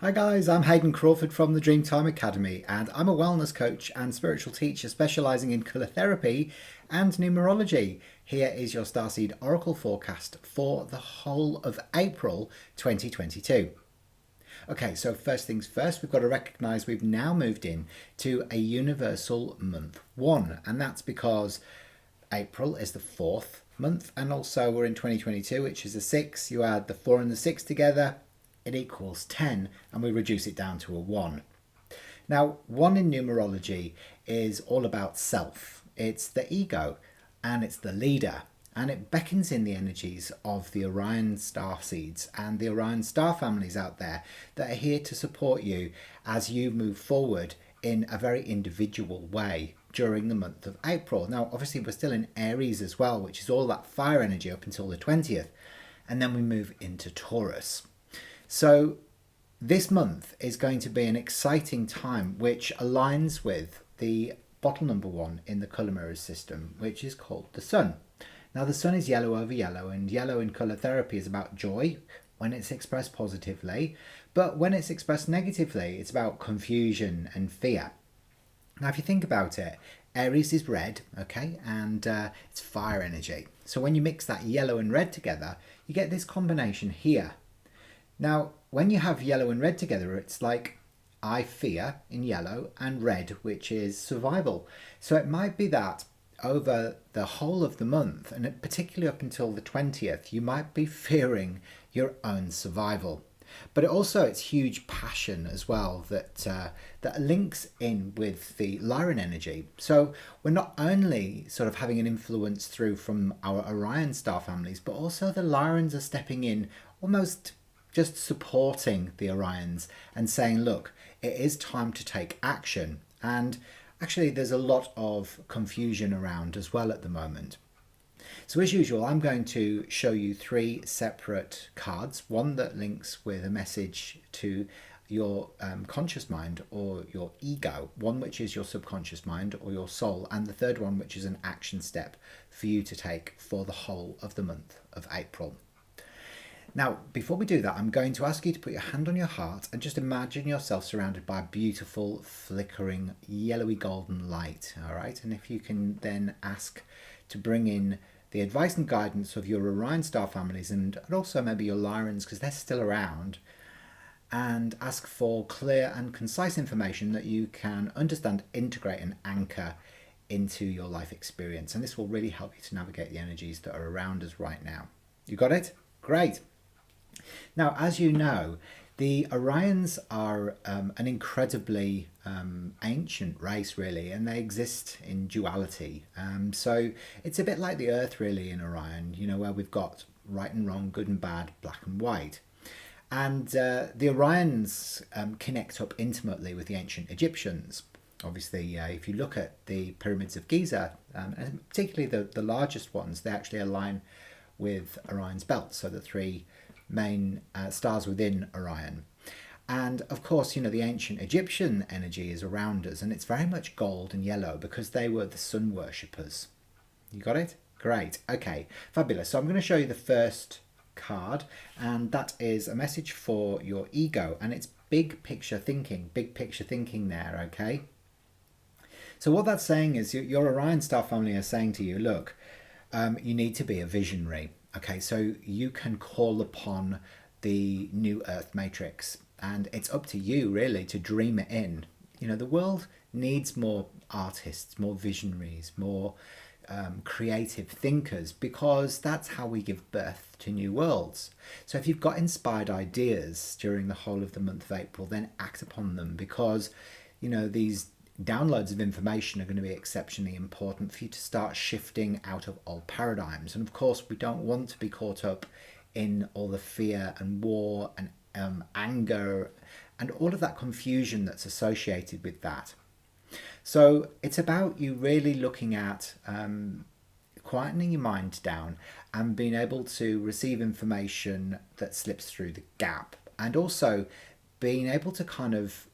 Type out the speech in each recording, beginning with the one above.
Hi guys, I'm Hayden Crawford from the Dreamtime Academy, and I'm a wellness coach and spiritual teacher specializing in colour therapy and numerology. Here is your Starseed Oracle forecast for the whole of April 2022. Okay, so first things first, we've got to recognise we've now moved in to a universal month one, and that's because April is the fourth month, and also we're in 2022, which is a 6. You add the 4 and the 6 together, it equals 10, and we reduce it down to a 1. Now, 1 in numerology is all about self. It's the ego, and it's the leader, and it beckons in the energies of the Orion star seeds and the Orion star families out there that are here to support you as you move forward in a very individual way during the month of April. Now, obviously, we're still in Aries as well, which is all that fire energy up until the 20th, and then we move into Taurus. So this month is going to be an exciting time which aligns with the bottle number 1 in the colour mirrors system, which is called the sun. Now, the sun is yellow over yellow, and yellow in colour therapy is about joy when it's expressed positively, but when it's expressed negatively, it's about confusion and fear. Now, if you think about it, Aries is red, okay, and it's fire energy. So when you mix that yellow and red together, you get this combination here. Now, when you have yellow and red together, it's like I fear in yellow and red, which is survival. So it might be that over the whole of the month, and particularly up until the 20th, you might be fearing your own survival. But also it's huge passion as well that links in with the Lyran energy. So we're not only sort of having an influence through from our Orion star families, but also the Lyrans are stepping in, almost just supporting the Orions and saying, look, it is time to take action. And actually, there's a lot of confusion around as well at the moment. So as usual, I'm going to show you 3 separate cards. One that links with a message to your conscious mind or your ego. One which is your subconscious mind or your soul. And the third one which is an action step for you to take for the whole of the month of April. Now, before we do that, I'm going to ask you to put your hand on your heart and just imagine yourself surrounded by a beautiful, flickering, yellowy golden light, all right? And if you can then ask to bring in the advice and guidance of your Orion star families and also maybe your Lyrans, because they're still around, and ask for clear and concise information that you can understand, integrate, and anchor into your life experience. And this will really help you to navigate the energies that are around us right now. You got it? Great. Now, as you know, the Orions are an incredibly ancient race, really, and they exist in duality. So it's a bit like the Earth, really, in Orion, you know, where we've got right and wrong, good and bad, black and white. And the Orions connect up intimately with the ancient Egyptians. Obviously, if you look at the pyramids of Giza, and particularly the largest ones, they actually align with Orion's belt, so the 3 main stars within Orion. And of course, you know, the ancient Egyptian energy is around us, and it's very much gold and yellow because they were the sun worshippers. You got it? Great. Okay, fabulous. So I'm going to show you the first card, and that is a message for your ego, and it's big picture thinking there, okay? So what that's saying is your Orion star family are saying to you, look, you need to be a visionary. Okay, so you can call upon the new Earth matrix, and it's up to you really to dream it in. You know, the world needs more artists, more visionaries, more creative thinkers, because that's how we give birth to new worlds. So if you've got inspired ideas during the whole of the month of April, then act upon them, because, you know, these downloads of information are going to be exceptionally important for you to start shifting out of old paradigms. And of course, we don't want to be caught up in all the fear and war and anger and all of that confusion that's associated with that. So it's about you really looking at quietening your mind down and being able to receive information that slips through the gap, and also being able to kind of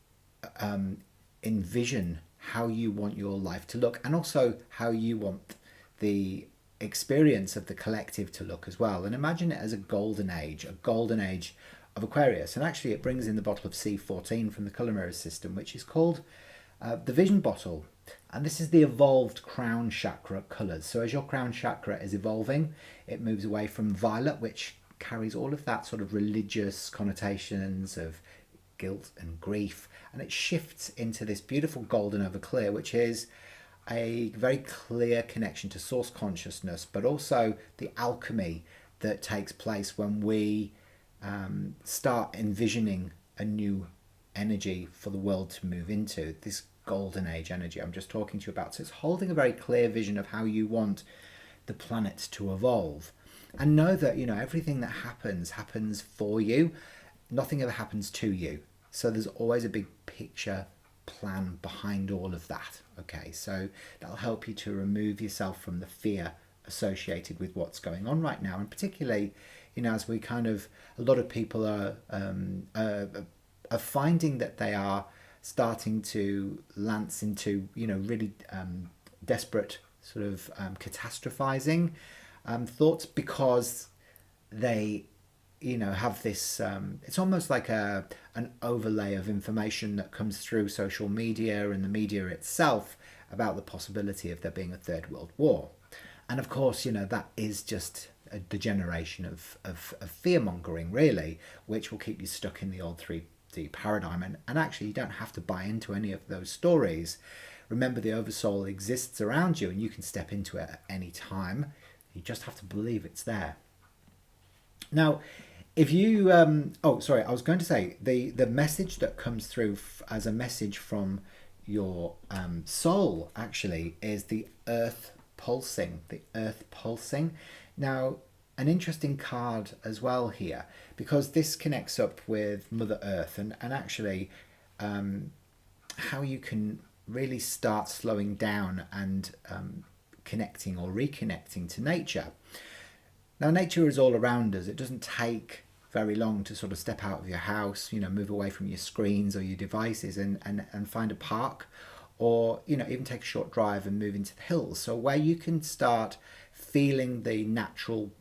envision how you want your life to look, and also how you want the experience of the collective to look as well. And imagine it as a golden age of Aquarius. And actually it brings in the bottle of C14 from the colour mirrors system, which is called the Vision Bottle. And this is the evolved crown chakra colours. So as your crown chakra is evolving, it moves away from violet, which carries all of that sort of religious connotations of guilt and grief, and it shifts into this beautiful golden over clear, which is a very clear connection to source consciousness, but also the alchemy that takes place when we start envisioning a new energy for the world to move into, this golden age energy I'm just talking to you about. So it's holding a very clear vision of how you want the planet to evolve. And know that, you know, everything that happens for you. Nothing ever happens to you. So there's always a big picture plan behind all of that. Okay, so that'll help you to remove yourself from the fear associated with what's going on right now. And particularly, you know, as we kind of, a lot of people are finding that they are starting to lance into, you know, really desperate sort of catastrophizing thoughts, because they, you know, have this it's almost like an overlay of information that comes through social media and the media itself about the possibility of there being a third world war. And of course, you know, that is just the generation of fear mongering, really, which will keep you stuck in the old 3D paradigm. And actually, you don't have to buy into any of those stories. Remember, the oversoul exists around you and you can step into it at any time. You just have to believe it's there. Now, if you, I was going to say, the message that comes through as a message from your soul actually is the earth pulsing, Now, an interesting card as well here, because this connects up with Mother Earth and actually how you can really start slowing down and connecting or reconnecting to nature. Now, nature is all around us. It doesn't take very long to sort of step out of your house, you know, move away from your screens or your devices and find a park, or, you know, even take a short drive and move into the hills. So where you can start feeling the natural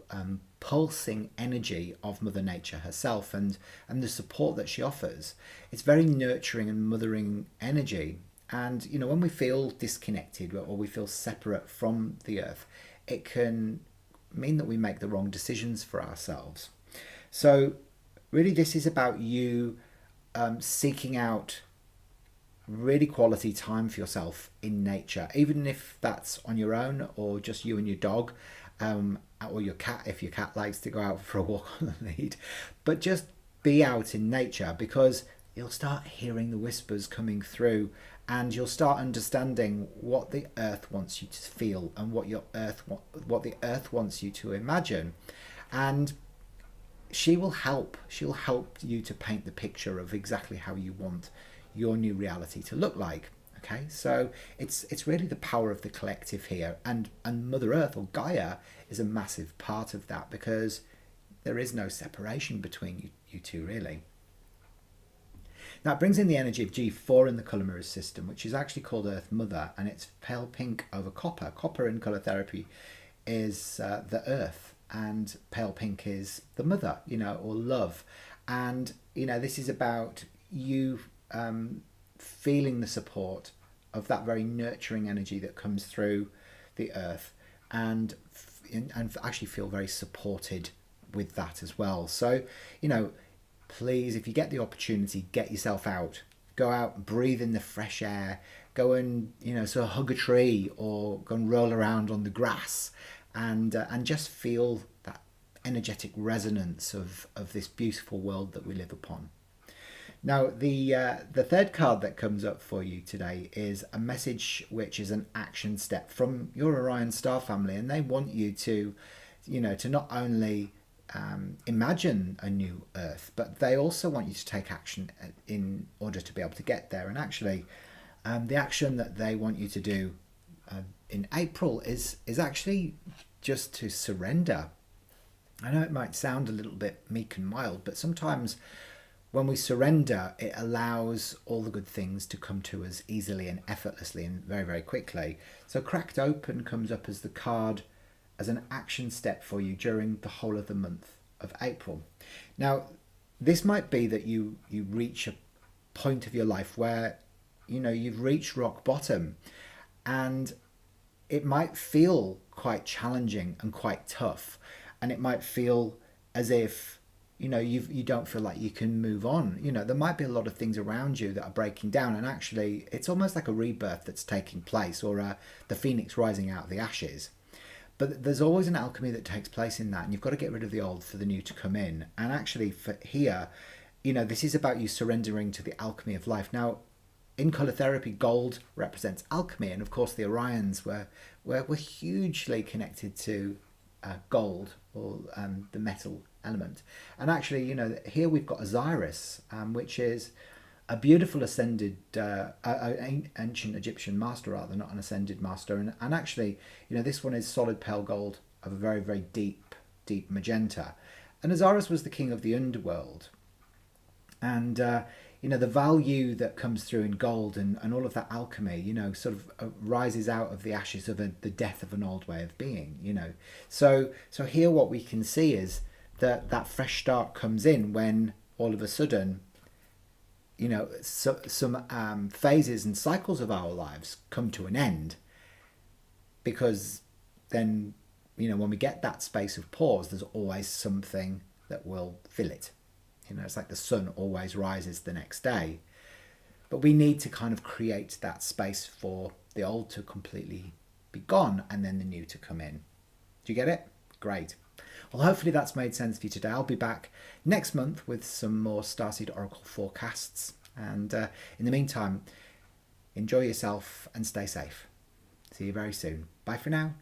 pulsing energy of Mother Nature herself and the support that she offers. It's very nurturing and mothering energy. And, you know, when we feel disconnected or we feel separate from the earth, it can mean that we make the wrong decisions for ourselves. So really this is about you seeking out really quality time for yourself in nature, even if that's on your own or just you and your dog, or your cat if your cat likes to go out for a walk on the lead. But just be out in nature, because you'll start hearing the whispers coming through and you'll start understanding what the earth wants you to feel and what the earth wants you to imagine. And she'll help you to paint the picture of exactly how you want your new reality to look like. Okay, so it's really the power of the collective here, and Mother Earth or Gaia is a massive part of that, because there is no separation between you two, really. Now it brings in the energy of G4 in the colour mirror system, which is actually called Earth Mother, and it's pale pink over copper. Copper in colour therapy is the earth, and pale pink is the mother, you know, or love. And, you know, this is about you feeling the support of that very nurturing energy that comes through the earth, and actually feel very supported with that as well. So, you know, please, if you get the opportunity, get yourself out. Go out, breathe in the fresh air. Go and, you know, sort of hug a tree or go and roll around on the grass, and just feel that energetic resonance of this beautiful world that we live upon. Now, the third card that comes up for you today is a message which is an action step from your Orion star family, and they want you to, you know, to not only imagine a new Earth, but they also want you to take action in order to be able to get there. And actually, the action that they want you to do in April is actually just to surrender. I know it might sound a little bit meek and mild, but sometimes when we surrender, it allows all the good things to come to us easily and effortlessly and very, very quickly. So Cracked Open comes up as the card as an action step for you during the whole of the month of April. Now, this might be that you reach a point of your life where you've reached rock bottom, and it might feel quite challenging and quite tough, and it might feel as if you don't feel like you can move on. There might be a lot of things around you that are breaking down, and actually it's almost like a rebirth that's taking place, or the phoenix rising out of the ashes. But there's always an alchemy that takes place in that, and you've got to get rid of the old for the new to come in. And actually for here, this is about you surrendering to the alchemy of life. Now, in colour therapy, gold represents alchemy, and of course the Orions were hugely connected to gold, or the metal element. And actually, here we've got Osiris, which is a beautiful ascended, ancient Egyptian master, rather, not an ascended master. And actually, this one is solid pale gold of a very, very deep, deep magenta. And Osiris was the king of the underworld. And the value that comes through in gold, and all of that alchemy, sort of rises out of the ashes of the death of an old way of being. So here what we can see is that fresh start comes in when all of a sudden, some phases and cycles of our lives come to an end, because then when we get that space of pause, there's always something that will fill it. It's like the sun always rises the next day. But we need to kind of create that space for the old to completely be gone and then the new to come in. Do you get it? Great. Well, hopefully that's made sense for you today. I'll be back next month with some more Starseed Oracle forecasts. And in the meantime, enjoy yourself and stay safe. See you very soon. Bye for now.